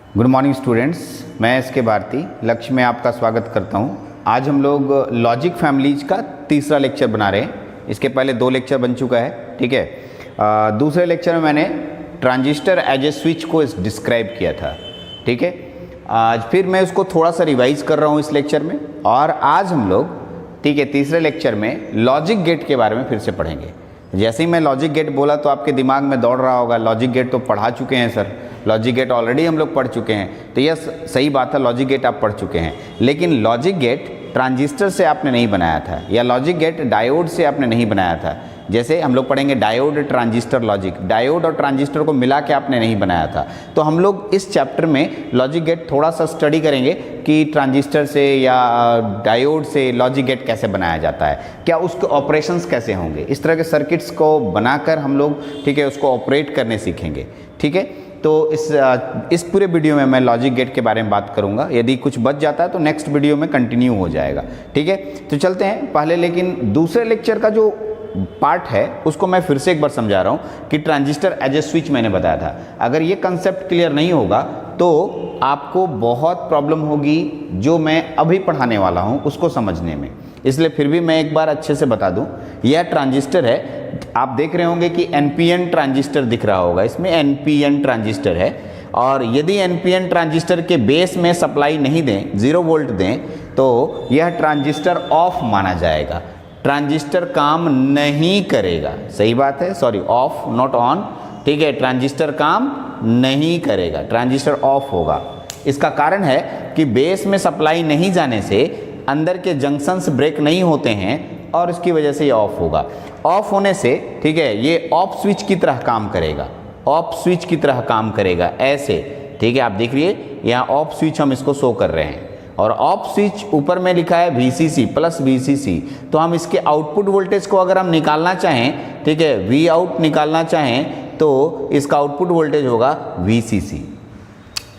Good morning students, मैं SK. Bharti लक्ष्य में आपका स्वागत करता हूं। आज हम लोग लॉजिक फैमिलीज का तीसरा लेक्चर बना रहे हैं। इसके पहले 2 लेक्चर बन चुका है, ठीक है। दूसरे लेक्चर में मैंने ट्रांजिस्टर एज ए स्विच को डिस्क्राइब किया था, ठीक है। आज फिर मैं उसको थोड़ा सा रिवाइज कर रहा हूँ इस लेक्चर में, और आज हम लोग, ठीक है, तीसरे लेक्चर में लॉजिक गेट के बारे में फिर से पढ़ेंगे। जैसे ही मैं लॉजिक गेट बोला तो आपके दिमाग में दौड़ रहा होगा, लॉजिक गेट तो पढ़ा चुके हैं सर, लॉजिक गेट ऑलरेडी हम लोग पढ़ चुके हैं। तो यह सही बात है, लॉजिक गेट आप पढ़ चुके हैं, लेकिन लॉजिक गेट ट्रांजिस्टर से आपने नहीं बनाया था, या लॉजिक गेट डायोड से आपने नहीं बनाया था। जैसे हम लोग पढ़ेंगे डायोड ट्रांजिस्टर लॉजिक, डायोड और ट्रांजिस्टर को मिला के आपने नहीं बनाया था। तो हम लोग इस चैप्टर में लॉजिक गेट थोड़ा सा स्टडी करेंगे कि ट्रांजिस्टर से या डायोड से लॉजिक गेट कैसे बनाया जाता है, क्या उसके ऑपरेशंस कैसे होंगे। इस तरह के सर्किट्स को बनाकर हम लोग, ठीक है, उसको ऑपरेट करने सीखेंगे, ठीक है। तो इस पूरे वीडियो में मैं लॉजिक गेट के बारे में बात करूंगा। यदि कुछ बच जाता है तो नेक्स्ट वीडियो में कंटिन्यू हो जाएगा, ठीक है। तो चलते हैं पहले, लेकिन दूसरे लेक्चर का जो पार्ट है उसको मैं फिर से एक बार समझा रहा हूँ कि ट्रांजिस्टर एज ए स्विच मैंने बताया था। अगर ये कंसेप्ट क्लियर नहीं होगा तो आपको बहुत प्रॉब्लम होगी जो मैं अभी पढ़ाने वाला हूँ उसको समझने में। इसलिए फिर भी मैं एक बार अच्छे से बता दूँ, यह ट्रांजिस्टर है। आप देख रहे होंगे कि एनपीएन ट्रांजिस्टर दिख रहा होगा, इसमें एनपीएन ट्रांजिस्टर है। और यदि एनपीएन ट्रांजिस्टर के बेस में सप्लाई नहीं दें, 0 वोल्ट दें, तो यह ट्रांजिस्टर ऑफ माना जाएगा, ट्रांजिस्टर काम नहीं करेगा। सही बात है, सॉरी, ऑफ नॉट ऑन, ठीक है। ट्रांजिस्टर काम नहीं करेगा, ट्रांजिस्टर ऑफ होगा। इसका कारण है कि बेस में सप्लाई नहीं जाने से अंदर के जंक्शंस ब्रेक नहीं होते हैं और इसकी वजह से ये ऑफ होगा। ऑफ होने से, ठीक है, ये ऑफ स्विच की तरह काम करेगा, ऑफ स्विच की तरह काम करेगा ऐसे, ठीक है। आप देख रहिए यहाँ ऑफ स्विच हम इसको शो कर रहे हैं, और ऑफ स्विच ऊपर में लिखा है VCC प्लस VCC। तो हम इसके आउटपुट वोल्टेज को अगर हम निकालना चाहें, ठीक है, V आउट निकालना चाहें तो इसका आउटपुट वोल्टेज होगा VCC।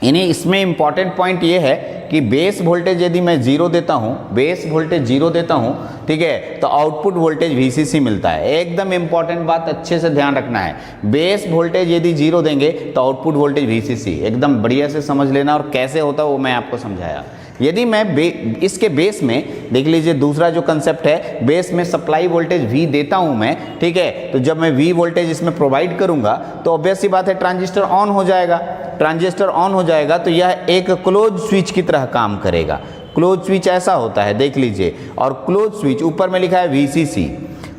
यानी इसमें इंपॉर्टेंट पॉइंट ये है कि बेस वोल्टेज यदि मैं 0 देता हूँ, बेस वोल्टेज 0 देता हूँ, ठीक है, तो आउटपुट वोल्टेज VCC मिलता है। एकदम इंपॉर्टेंट बात, अच्छे से ध्यान रखना है। बेस वोल्टेज यदि 0 देंगे तो आउटपुट वोल्टेज VCC, एकदम बढ़िया से समझ लेना। और कैसे होता है वो मैं आपको समझाया। यदि मैं इसके बेस में, देख लीजिए दूसरा जो कंसेप्ट है, बेस में सप्लाई वोल्टेज V देता हूं मैं, ठीक है। तो जब मैं V वोल्टेज इसमें प्रोवाइड करूंगा तो ऑब्वियस सी बात है ट्रांजिस्टर ऑन हो जाएगा। ट्रांजिस्टर ऑन हो जाएगा तो यह एक क्लोज स्विच की तरह काम करेगा। क्लोज स्विच ऐसा होता है, देख लीजिए, और क्लोज स्विच ऊपर में लिखा है VCC।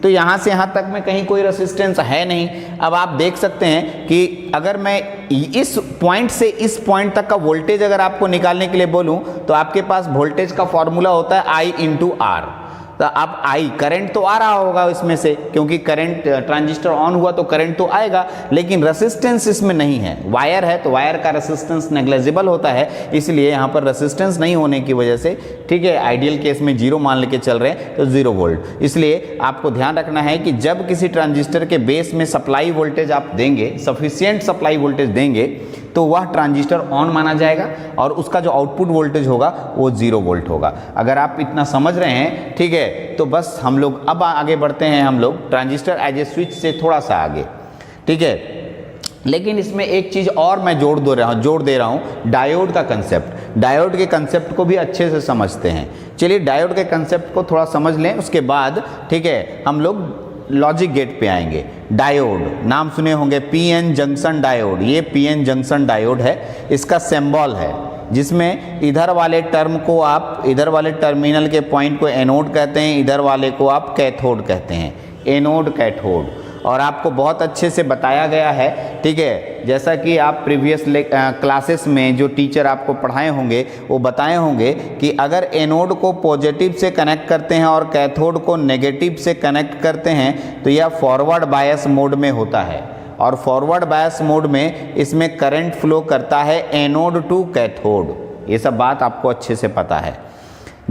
तो यहाँ से यहाँ तक में कहीं कोई रेसिस्टेंस है नहीं। अब आप देख सकते हैं कि अगर मैं इस पॉइंट से इस पॉइंट तक का वोल्टेज अगर आपको निकालने के लिए बोलूं तो आपके पास वोल्टेज का फॉर्मूला होता है I × R। तो अब I करंट तो आ रहा होगा इसमें से, क्योंकि करंट, ट्रांजिस्टर ऑन हुआ तो करंट तो आएगा, लेकिन रेसिस्टेंस इसमें नहीं है। वायर है तो वायर का रेसिस्टेंस नेग्लेजिबल होता है, इसलिए यहाँ पर रेसिस्टेंस नहीं होने की वजह से, ठीक है, आइडियल केस में 0 मान लेके चल रहे हैं तो 0 वोल्ट। इसलिए आपको ध्यान रखना है कि जब किसी ट्रांजिस्टर के बेस में सप्लाई वोल्टेज आप देंगे, सफिशियंट सप्लाई वोल्टेज देंगे, तो वह ट्रांजिस्टर ऑन माना जाएगा और उसका जो आउटपुट वोल्टेज होगा वो 0 वोल्ट होगा। अगर आप इतना समझ रहे हैं, ठीक है, तो बस हम लोग अब आगे बढ़ते हैं, हम लोग ट्रांजिस्टर एज ए स्विच से थोड़ा सा आगे, ठीक है। लेकिन इसमें एक चीज़ और मैं जोड़ दे रहा हूँ, डायोड का कंसेप्ट। डायोड के कंसेप्ट को भी अच्छे से समझते हैं। चलिए डायोड के कंसेप्ट को थोड़ा समझ लें, उसके बाद, ठीक है, हम लोग लॉजिक गेट पे आएंगे। डायोड नाम सुने होंगे, PN जंक्शन डायोड। ये PN जंक्शन डायोड है, इसका सिंबल है, जिसमें इधर वाले टर्म को आप, इधर वाले टर्मिनल के पॉइंट को एनोड कहते हैं, इधर वाले को आप कैथोड कहते हैं, एनोड कैथोड। और आपको बहुत अच्छे से बताया गया है, ठीक है, जैसा कि आप प्रीवियस क्लासेस में जो टीचर आपको पढ़ाए होंगे वो बताए होंगे कि अगर एनोड को पॉजिटिव से कनेक्ट करते हैं और कैथोड को नेगेटिव से कनेक्ट करते हैं तो यह फॉरवर्ड बायस मोड में होता है। और फॉरवर्ड बायस मोड में इसमें करंट फ्लो करता है एनोड टू कैथोड। ये सब बात आपको अच्छे से पता है।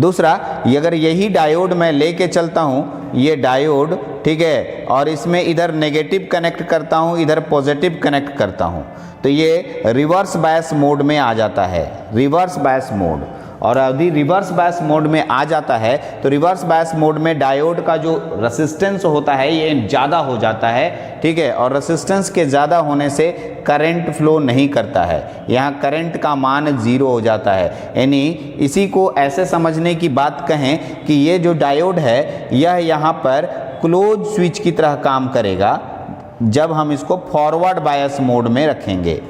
दूसरा, अगर यही डायोड मैं लेके चलता हूँ, ये डायोड, ठीक है, और इसमें इधर नेगेटिव कनेक्ट करता हूँ, इधर पॉजिटिव कनेक्ट करता हूँ, तो ये रिवर्स बायस मोड में आ जाता है, रिवर्स बायस मोड। और यदि रिवर्स बायस मोड में आ जाता है तो रिवर्स बायस मोड में डायोड का जो रेसिस्टेंस होता है ये ज़्यादा हो जाता है, ठीक है, और रेसिस्टेंस के ज़्यादा होने से करंट फ्लो नहीं करता है, यहाँ करंट का मान 0 हो जाता है। यानी इसी को ऐसे समझने की बात कहें कि ये जो डायोड है यह यहाँ पर क्लोज स्विच की तरह काम करेगा जब हम इसको फॉरवर्ड बायस मोड में रखेंगे,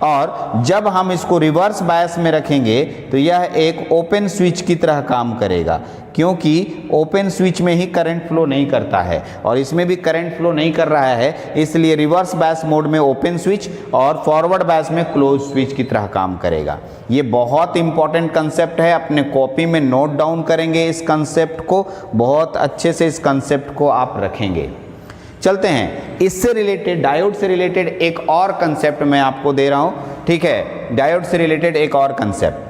और जब हम इसको रिवर्स बायस में रखेंगे तो यह एक ओपन स्विच की तरह काम करेगा, क्योंकि ओपन स्विच में ही करंट फ्लो नहीं करता है और इसमें भी करंट फ्लो नहीं कर रहा है, इसलिए रिवर्स बायस मोड में ओपन स्विच और फॉरवर्ड बायस में क्लोज स्विच की तरह काम करेगा। ये बहुत इंपॉर्टेंट कंसेप्ट है, अपने कॉपी में नोट डाउन करेंगे इस कंसेप्ट को, बहुत अच्छे से इस कंसेप्ट को आप रखेंगे। चलते हैं इससे रिलेटेड, डायोड से रिलेटेड एक और कंसेप्ट मैं आपको दे रहा हूं, ठीक है। डायोड से रिलेटेड एक और कंसेप्ट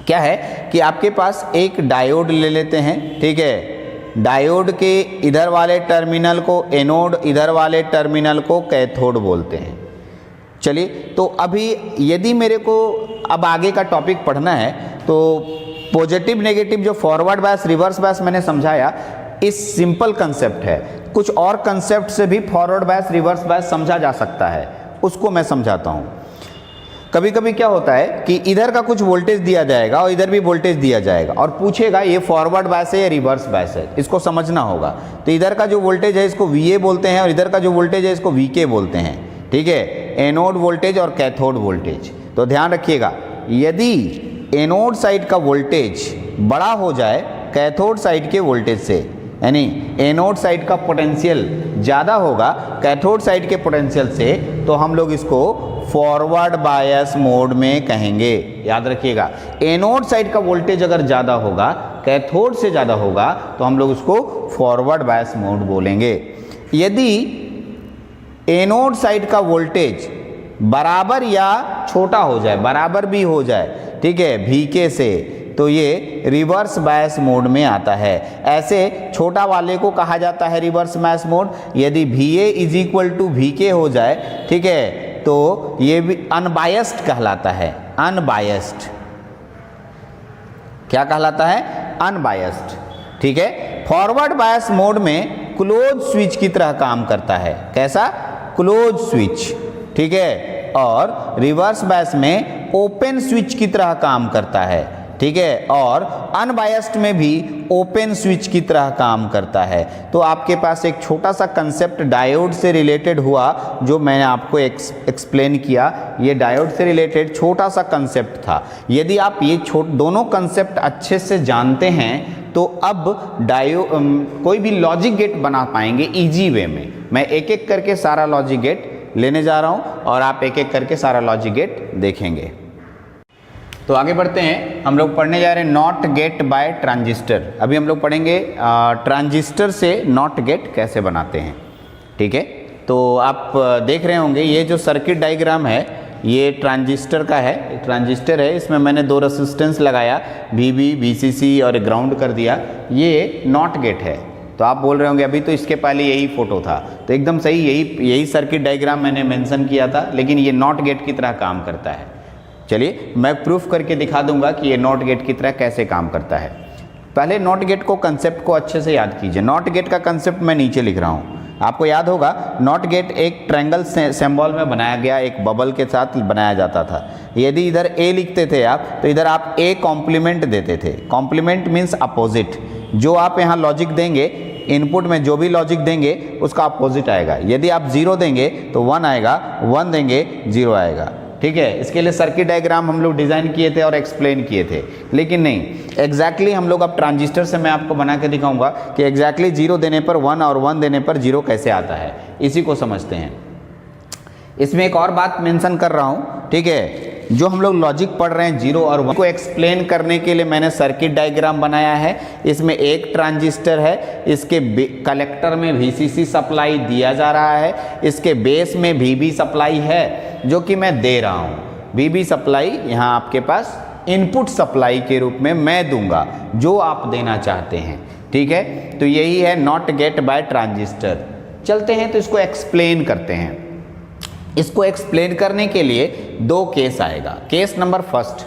क्या है कि आपके पास एक डायोड ले लेते हैं, ठीक है। डायोड के इधर वाले टर्मिनल को एनोड, इधर वाले टर्मिनल को कैथोड बोलते हैं। चलिए, तो अभी यदि मेरे को अब आगे का टॉपिक पढ़ना है तो पॉजिटिव नेगेटिव जो फॉरवर्ड बायस रिवर्स बायस मैंने समझाया, इस सिंपल कंसेप्ट है, कुछ और कंसेप्ट से भी फॉरवर्ड बायस रिवर्स बायस समझा जा सकता है, उसको मैं समझाता हूँ। कभी कभी क्या होता है कि इधर का कुछ वोल्टेज दिया जाएगा और इधर भी वोल्टेज दिया जाएगा और पूछेगा ये फॉरवर्ड बायस है या रिवर्स बायस है, इसको समझना होगा। तो इधर का जो वोल्टेज है इसको VA बोलते हैं और इधर का जो वोल्टेज है इसको VK बोलते हैं, ठीक है, एनोड वोल्टेज और कैथोड वोल्टेज। तो ध्यान रखिएगा, यदि एनोड साइड का वोल्टेज बड़ा हो जाए कैथोड साइड के वोल्टेज से, यानी एनोड साइड का पोटेंशियल ज़्यादा होगा कैथोड साइड के पोटेंशियल से, तो हम लोग इसको फॉरवर्ड बायस मोड में कहेंगे। याद रखिएगा, एनोड साइड का वोल्टेज अगर ज़्यादा होगा कैथोड से ज़्यादा होगा तो हम लोग उसको फॉरवर्ड बायस मोड बोलेंगे। यदि एनोड साइड का वोल्टेज बराबर या छोटा हो जाए, बराबर भी हो जाए, ठीक है, VK से, तो ये रिवर्स बायस मोड में आता है। ऐसे छोटा वाले को कहा जाता है रिवर्स बायस मोड। यदि VA is equal to VK हो जाए, ठीक है, तो ये भी अनबायस्ड कहलाता है। अनबायस्ड क्या कहलाता है? अनबायस्ड, ठीक है। फॉरवर्ड बायस मोड में क्लोज स्विच की तरह काम करता है। कैसा? क्लोज स्विच, ठीक है। और रिवर्स बायस में ओपन स्विच की तरह काम करता है, ठीक है, और अनबायस्ड में भी ओपन स्विच की तरह काम करता है। तो आपके पास एक छोटा सा कंसेप्ट डायोड से रिलेटेड हुआ जो मैंने आपको एक्सप्लेन किया। ये डायोड से रिलेटेड छोटा सा कंसेप्ट था। यदि आप ये दोनों कंसेप्ट अच्छे से जानते हैं तो अब कोई भी लॉजिक गेट बना पाएंगे इजी वे में। मैं एक एक करके सारा लॉजिक गेट लेने जा रहा हूँ और आप एक एक करके सारा लॉजिक गेट देखेंगे। तो आगे बढ़ते हैं, हम लोग पढ़ने जा रहे हैं नॉट गेट बाय ट्रांजिस्टर। अभी हम लोग पढ़ेंगे ट्रांजिस्टर से नॉट गेट कैसे बनाते हैं, ठीक है। तो आप देख रहे होंगे ये जो सर्किट डायग्राम है ये ट्रांजिस्टर का है। ट्रांजिस्टर है, इसमें मैंने दो रेसिस्टेंस लगाया, VB, VCC और ग्राउंड कर दिया। ये नॉट गेट है। तो आप बोल रहे होंगे अभी तो इसके पहले यही फोटो था। तो एकदम सही, यही सर्किट डायग्राम मैंने मेंशन किया था, लेकिन ये नॉट गेट की तरह काम करता है। चलिए मैं प्रूफ करके दिखा दूंगा कि ये नॉट गेट की तरह कैसे काम करता है। पहले नॉट गेट को कंसेप्ट को अच्छे से याद कीजिए। नॉट गेट का कंसेप्ट मैं नीचे लिख रहा हूँ, आपको याद होगा। नॉट गेट एक ट्रायंगल सिंबल में बनाया गया, एक बबल के साथ बनाया जाता था। यदि इधर A लिखते थे आप, तो इधर आप A कॉम्प्लीमेंट देते थे। Complement means opposite. जो आप यहाँ लॉजिक देंगे, इनपुट में जो भी लॉजिक देंगे उसका अपोजिट आएगा। यदि आप 0 देंगे तो 1 आएगा, 1 देंगे 0 आएगा, ठीक है। इसके लिए सर्किट डायग्राम हम लोग डिज़ाइन किए थे और एक्सप्लेन किए थे, लेकिन नहीं एग्जैक्टली हम लोग अब ट्रांजिस्टर से मैं आपको बना के दिखाऊंगा कि एग्जैक्टली 0 देने पर 1 और 1 देने पर 0 कैसे आता है। इसी को समझते हैं। इसमें एक और बात मेंशन कर रहा हूँ, ठीक है। जो हम लोग लॉजिक पढ़ रहे हैं 0 और 1 को एक्सप्लेन करने के लिए मैंने सर्किट डायग्राम बनाया है। इसमें एक ट्रांजिस्टर है, इसके कलेक्टर में VCC सप्लाई दिया जा रहा है, इसके बेस में VB सप्लाई है जो कि मैं दे रहा हूँ। VB सप्लाई यहाँ आपके पास इनपुट सप्लाई के रूप में मैं दूंगा जो आप देना चाहते हैं, ठीक है। तो यही है नॉट गेट बाय ट्रांजिस्टर। चलते हैं तो इसको एक्सप्लेन करते हैं। इसको एक्सप्लेन करने के लिए 2 केस आएगा। Case number first,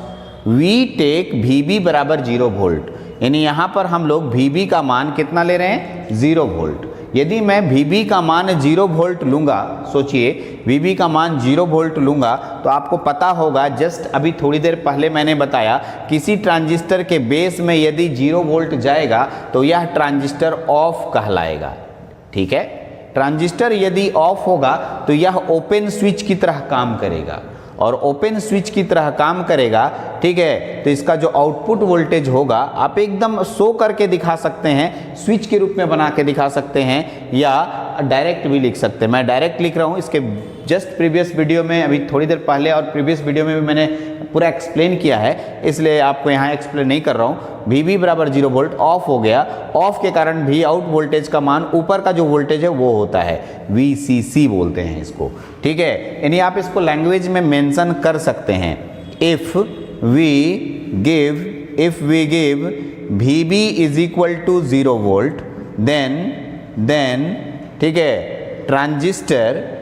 we take VB बराबर 0 वोल्ट, यानी यहाँ पर हम लोग VB का मान कितना ले रहे हैं, 0 वोल्ट। यदि मैं VB का मान 0 वोल्ट लूँगा, सोचिए VB का मान 0 वोल्ट लूँगा, तो आपको पता होगा, जस्ट अभी थोड़ी देर पहले मैंने बताया, किसी ट्रांजिस्टर के बेस में यदि 0 वोल्ट जाएगा तो यह ट्रांजिस्टर ऑफ कहलाएगा। ठीक है, ट्रांजिस्टर यदि ऑफ होगा तो यह ओपन स्विच की तरह काम करेगा, और ओपन स्विच की तरह काम करेगा। ठीक है, तो इसका जो आउटपुट वोल्टेज होगा आप एकदम शो करके दिखा सकते हैं, स्विच के रूप में बना के दिखा सकते हैं, या डायरेक्ट भी लिख सकते हैं। मैं डायरेक्ट लिख रहा हूँ, इसके जस्ट प्रीवियस वीडियो में, अभी थोड़ी देर पहले और प्रीवियस वीडियो में भी मैंने पूरा एक्सप्लेन किया है, इसलिए आपको यहाँ एक्सप्लेन नहीं कर रहा हूँ। VB बराबर 0 वोल्ट ऑफ हो गया, ऑफ के कारण भी आउट वोल्टेज का मान, ऊपर का जो वोल्टेज है वो होता है VCC बोलते हैं इसको। ठीक है, यानी आप इसको लैंग्वेज में मेंशन कर सकते हैं। If we give VB is equal to 0 volt, then ठीक है, ट्रांजिस्टर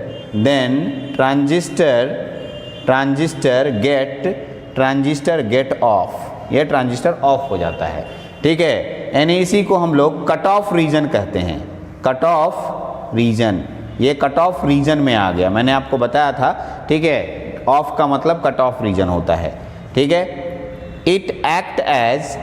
गेट ऑफ, यह ट्रांजिस्टर ऑफ हो जाता है। ठीक है, यानी इसी को हम लोग कट ऑफ रीजन कहते हैं। कट ऑफ रीजन, ये कट ऑफ रीजन में आ गया, मैंने आपको बताया था। ठीक है, ऑफ का मतलब कट ऑफ रीजन होता है। ठीक है, it act as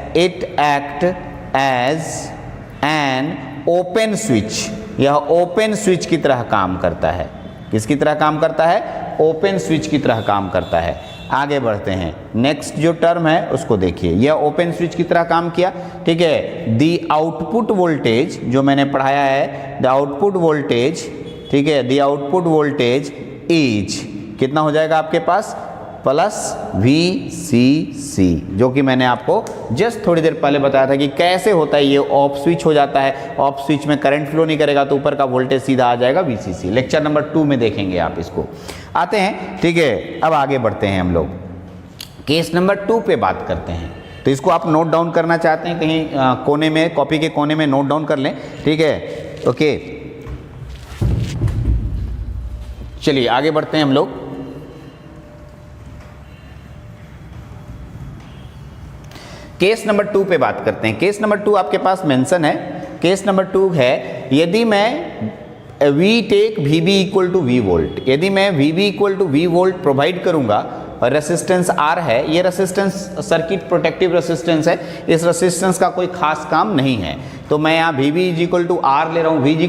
an open switch, यह ओपन स्विच की तरह काम करता है। किसकी तरह काम करता है, ओपन स्विच की तरह काम करता है। आगे बढ़ते हैं, नेक्स्ट जो टर्म है उसको देखिए, यह ओपन स्विच की तरह काम किया। ठीक है, द आउटपुट वोल्टेज जो मैंने पढ़ाया है, द आउटपुट वोल्टेज, ठीक है, द आउटपुट वोल्टेज इज कितना हो जाएगा आपके पास, प्लस VCC, जो कि मैंने आपको जस्ट थोड़ी देर पहले बताया था कि कैसे होता है। ये ऑफ स्विच हो जाता है, ऑफ स्विच में करंट फ्लो नहीं करेगा तो ऊपर का वोल्टेज सीधा आ जाएगा VCC। लेक्चर नंबर 2 में देखेंगे आप इसको। आते हैं, ठीक है, अब आगे बढ़ते हैं, हम लोग केस नंबर 2 पे बात करते हैं। तो इसको आप नोट डाउन करना चाहते हैं कहीं कोने में, कॉपी के कोने में नोट डाउन कर लें। ठीक है, ओके, चलिए आगे बढ़ते हैं हम लोग। केस नंबर 2 पे बात करते हैं। केस नंबर 2 आपके पास मेंशन है। केस नंबर 2 है, यदि मैं we take VB equal to V volt, यदि मैं VB equal to V volt provide करूंगा और रेसिस्टेंस R है, ये रेसिस्टेंस सर्किट प्रोटेक्टिव रेसिस्टेंस है, इस रेसिस्टेंस का कोई खास काम नहीं है, तो मैं यहाँ VB इक्वल टू R ले रहा हूँ, VB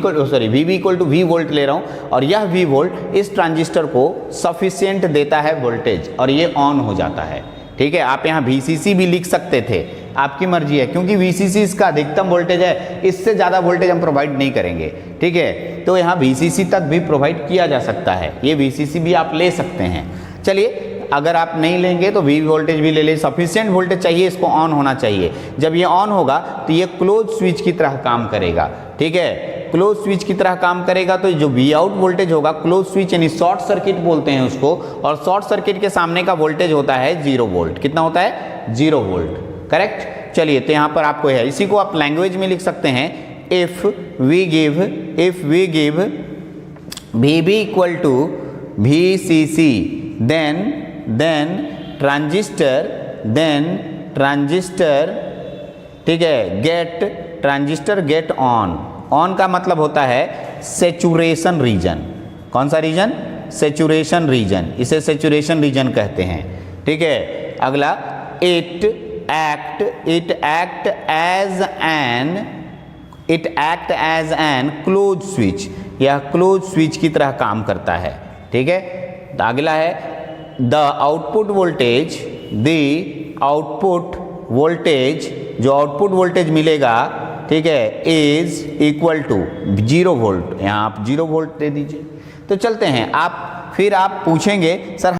equal to V volt ले रहा हूँ, और यह V वोल्ट इस ट्रांजिस्टर को सफिशिएंट देता है वोल्टेज, और ये ऑन हो जाता है। ठीक है, आप यहाँ VCC भी लिख सकते थे, आपकी मर्जी है, क्योंकि VCC इसका अधिकतम वोल्टेज है, इससे ज़्यादा वोल्टेज हम प्रोवाइड नहीं करेंगे। ठीक है, तो यहाँ VCC तक भी प्रोवाइड किया जा सकता है, ये VCC भी आप ले सकते हैं। चलिए, अगर आप नहीं लेंगे तो V वोल्टेज भी ले ले, सफिशिएंट वोल्टेज चाहिए, इसको ऑन होना चाहिए। जब ये ऑन होगा तो ये क्लोज स्विच की तरह काम करेगा। ठीक है, क्लोज स्विच की तरह काम करेगा, तो जो V आउट वोल्टेज होगा, क्लोज स्विच यानी शॉर्ट सर्किट बोलते हैं उसको, और शॉर्ट सर्किट के सामने का वोल्टेज होता है 0 वोल्ट। कितना होता है, 0 वोल्ट, करेक्ट। चलिए, तो यहाँ पर आपको है, इसी को आप लैंग्वेज में लिख सकते हैं, if we give VB equal to VCC, then transistor, ठीक है, ट्रांजिस्टर गेट ऑन का मतलब होता है सैचुरेशन रीजन। कौन सा रीजन, सैचुरेशन रीजन, इसे सैचुरेशन रीजन कहते हैं। ठीक है, अगला, it act as an close switch, यह क्लोज स्विच की तरह काम करता है। ठीक है, अगला है, द आउटपुट वोल्टेज, जो आउटपुट वोल्टेज मिलेगा, ठीक है, इज इक्वल टू 0 वोल्ट, यहाँ आप 0 वोल्ट दे दीजिए। तो चलते हैं, फिर आप पूछेंगे सर